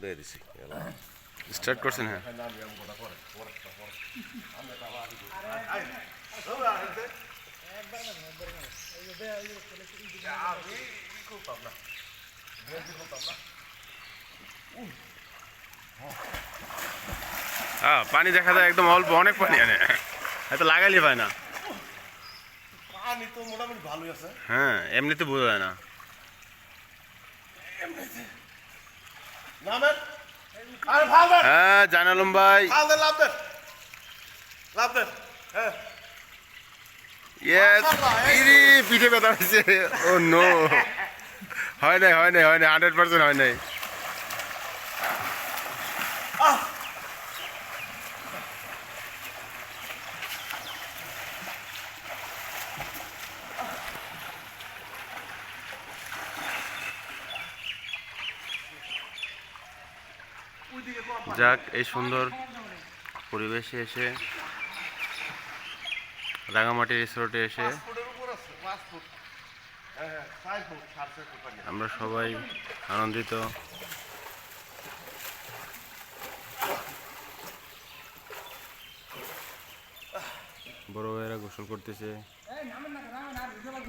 উঠে দিছি স্টার্ট করছেন? হ্যাঁ। পানি দেখা যায় একদম অল্প, অনেক পানি আনে, এত লাগাইলে পায় না। পানি তো মোটামুটি ভালোই আছে। হ্যাঁ, এমনিতে বোঝা যায় না। নামেন, আরে ভাল দেন, হ্যাঁ জানালুম ভাই। ভাল দেন, লাভ দেন, লাভ দেন। হ্যাঁ ইয়েস, ইরি পিঠে ব্যথা হয়েছে। ও নো, হয় নাই, হয় নাই, হয় নাই, 100% হয় নাই। যাক, এই সুন্দর পরিবেশে এসে, রাঙামাটি রিসোর্টে এসে আমরা সবাই আনন্দিত। বড় ভাইয়েরা গোসল করতেছে।